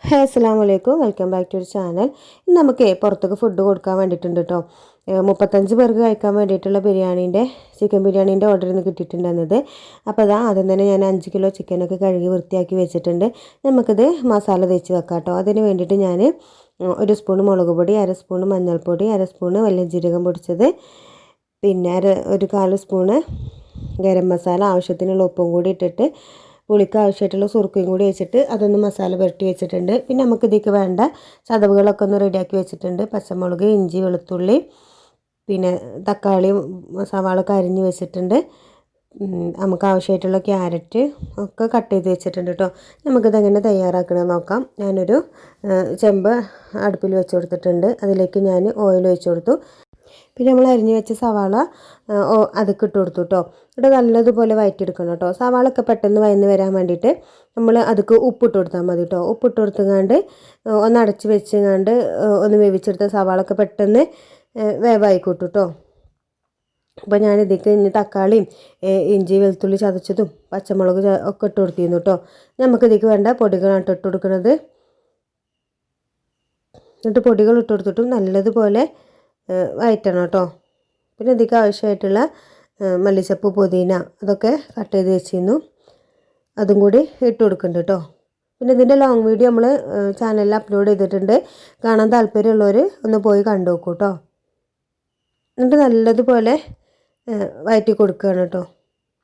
ഹേ അസ്സലാമലൈക്കും welcome back to channel. ഇന്ന് നമുക്ക് പുറത്തേക്ക് ഫുഡ് കൊടുക്കാൻ വേണ്ടിയിട്ടുണ്ട് കേട്ടോ. 35 പേർക്ക് കഴിക്കാൻ വേണ്ടിയിട്ടുള്ള ചിക്കൻ ബിരിയാണീൻ്റെ ഓർഡർ ഇന്ന് കിട്ടിയിട്ടുണ്ടെന്നത്. അപ്പോൾ അതാ ആദ്യം തന്നെ ഞാൻ 5 കിലോ ചിക്കനൊക്കെ കഴുകി വൃത്തിയാക്കി വെച്ചിട്ടുണ്ട്. നമുക്കിത് മസാല തേച്ച് വെക്കാം കേട്ടോ. അതിന് വേണ്ടിയിട്ട് ഞാൻ 1 സ്പൂൺ മുളക് പൊടി, 1/2 സ്പൂൺ മഞ്ഞൾപ്പൊടി, 1/2 സ്പൂൺ വലിയ ജീരകം പൊടിച്ചത്, പിന്നെ 1/4 സ്പൂണ് ഗരം മസാല, ആവശ്യത്തിനുള്ള ഉപ്പും കൂടി ഇട്ടിട്ട് പുളിക്ക് ആവശ്യമായിട്ടുള്ള സുറുക്കയും കൂടി വെച്ചിട്ട് അതൊന്ന് മസാല പുരട്ടി വെച്ചിട്ടുണ്ട്. പിന്നെ നമുക്ക് ഇതിലേക്ക് വേണ്ട ചതവുകളൊക്കെ ഒന്ന് റെഡിയാക്കി വെച്ചിട്ടുണ്ട്. പച്ചമുളക്, ഇഞ്ചി, വെളുത്തുള്ളി, പിന്നെ തക്കാളി, സവാളൊക്കെ അരിഞ്ഞ് വെച്ചിട്ടുണ്ട്. നമുക്ക് ആവശ്യമായിട്ടുള്ള ക്യാരറ്റ് ഒക്കെ കട്ട് ചെയ്ത് വെച്ചിട്ടുണ്ട് കേട്ടോ. നമുക്കിതെങ്ങനെ തയ്യാറാക്കണമെന്ന് നോക്കാം. ഞാനൊരു ചെമ്പ് അടുപ്പിൽ വെച്ച് കൊടുത്തിട്ടുണ്ട്. അതിലേക്ക് ഞാൻ ഓയിൽ ഒഴിച്ച് കൊടുത്തു. പിന്നെ നമ്മൾ അരിഞ്ഞ് വെച്ച സവാള അതൊക്കെ ഇട്ട് കൊടുത്തു കേട്ടോ. ഇവിടെ നല്ലതുപോലെ വഴറ്റിയെടുക്കണം കേട്ടോ. സവാളൊക്കെ പെട്ടെന്ന് വഴന്ന് വരാൻ വേണ്ടിയിട്ട് നമ്മൾ അതൊക്കെ ഉപ്പിട്ട് കൊടുത്താൽ മതി കേട്ടോ. ഉപ്പിട്ട് കൊടുത്തുകൊണ്ട് ഒന്ന് അടച്ച് വെച്ചുകൊണ്ട് ഒന്ന് വേവിച്ചെടുത്ത സവാളൊക്കെ പെട്ടെന്ന് വേവായിക്കോട്ടു കേട്ടോ. അപ്പോൾ ഞാനിതിലേക്ക് ഇനി തക്കാളിയും ഇഞ്ചി വെളുത്തുള്ളി ചതച്ചതും പച്ചമുളക് ഒക്കെ ഇട്ട് കൊടുത്തിരുന്നു കേട്ടോ. നമുക്കിതിലേക്ക് വേണ്ട പൊടികളാണ് ഇട്ട് കൊടുക്കുന്നത്. എന്നിട്ട് പൊടികൾ ഇട്ട് കൊടുത്തിട്ടും നല്ലതുപോലെ വഴറ്റണം കേട്ടോ. പിന്നെ ഇതിലേക്ക് ആവശ്യമായിട്ടുള്ള മല്ലിച്ചപ്പ്, പുതിന അതൊക്കെ കട്ട് ചെയ്ത് വെച്ചിരുന്നു, അതും കൂടി ഇട്ട് കൊടുക്കുന്നുണ്ട് കേട്ടോ. പിന്നെ ഇതിൻ്റെ ലോങ് വീഡിയോ നമ്മൾ ചാനലിൽ അപ്ലോഡ് ചെയ്തിട്ടുണ്ട്. കാണാൻ താല്പര്യമുള്ളവർ ഒന്ന് പോയി കണ്ടു നോക്കൂ കേട്ടോ. എന്നിട്ട് നല്ലതുപോലെ വഴറ്റി കൊടുക്കുകയാണ് കേട്ടോ.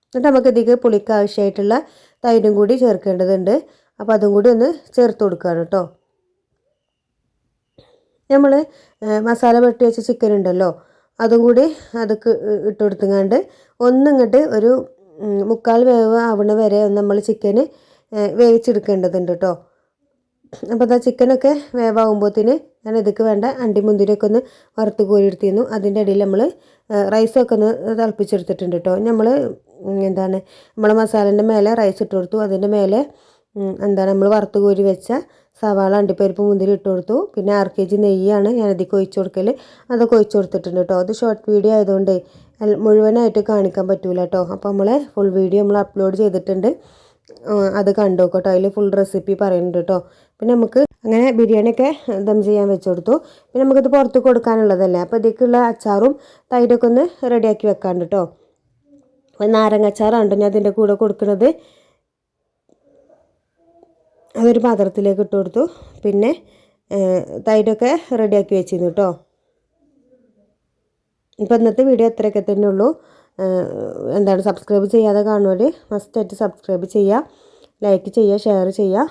എന്നിട്ട് നമുക്ക് ഇതിലേക്ക് പുളിക്ക് ആവശ്യമായിട്ടുള്ള തൈരും കൂടി ചേർക്കേണ്ടതുണ്ട്. അപ്പോൾ അതും കൂടി ഒന്ന് ചേർത്ത് കൊടുക്കുകയാണ് കേട്ടോ. നമ്മൾ മസാല പുരട്ടി വെച്ച ചിക്കൻ ഉണ്ടല്ലോ, അതും കൂടി അതൊക്കെ ഇട്ട് കൊടുത്തുകൊണ്ട് ഒന്നിങ്ങോട്ട് ഒരു 3/4 വേവ് ആവണ വരെ നമ്മൾ ചിക്കന് വേവിച്ചെടുക്കേണ്ടതുണ്ട് കേട്ടോ. അപ്പോൾ അതാ ചിക്കനൊക്കെ വേവാകുമ്പോഴത്തേന് ഞാൻ ഇതൊക്കെ വേണ്ട അണ്ടിമുന്തിരിയൊക്കെ ഒന്ന് വറുത്ത് കോരിയെടുത്തിരുന്നു. അതിൻ്റെ ഇടയിൽ നമ്മൾ റൈസൊക്കെ ഒന്ന് തിളപ്പിച്ചെടുത്തിട്ടുണ്ട് കേട്ടോ. നമ്മളെ മസാലേൻ്റെ മേലെ റൈസ് ഇട്ട് കൊടുത്തു. അതിൻ്റെ മേലെ നമ്മൾ വറുത്ത് കോരി വെച്ച സവാള, അണ്ടിപ്പരിപ്പ്, മുന്തിരി ഇട്ട് കൊടുത്തു. പിന്നെ 6 kg നെയ്യാണ് ഞാനതിലേക്ക് ഒഴിച്ച് കൊടുക്കൽ. അതൊക്കെ ഒഴിച്ച് കൊടുത്തിട്ടുണ്ട് കേട്ടോ. അത് ഷോർട്ട് വീഡിയോ ആയതുകൊണ്ട് മുഴുവനായിട്ട് കാണിക്കാൻ പറ്റൂല കേട്ടോ. അപ്പോൾ ഫുൾ വീഡിയോ നമ്മൾ അപ്ലോഡ് ചെയ്തിട്ടുണ്ട്, അത് കണ്ടു കേട്ടോ. അതിൽ ഫുൾ റെസിപ്പി പറയുന്നുണ്ട് കേട്ടോ. പിന്നെ നമുക്ക് അങ്ങനെ ബിരിയാണിയൊക്കെ ദം ചെയ്യാൻ വെച്ച് കൊടുത്തു. പിന്നെ നമുക്കിത് പുറത്ത് കൊടുക്കാനുള്ളതല്ലേ, അപ്പോൾ ഇതിലേക്കുള്ള അച്ചാറും തൈരൊക്കെ ഒന്ന് റെഡിയാക്കി വെക്കാണ്ട് കേട്ടോ. നാരങ്ങ അച്ചാറാണ് ഞാൻ അതിൻ്റെ കൂടെ കൊടുക്കുന്നത്. അതൊരു പാത്രത്തിലേക്ക് ഇട്ട് കൊടുത്തു. പിന്നെ തൈരൊക്കെ റെഡിയാക്കി വെച്ചിരുന്നു കേട്ടോ. ഇപ്പോൾ ഇന്നത്തെ വീഡിയോ അത്രയൊക്കെ തന്നെ ഉള്ളൂ. സബ്സ്ക്രൈബ് ചെയ്യാതെ കാണുന്നവർ മസ്റ്റായിട്ട് സബ്സ്ക്രൈബ് ചെയ്യുക, ലൈക്ക് ചെയ്യുക, ഷെയർ ചെയ്യുക.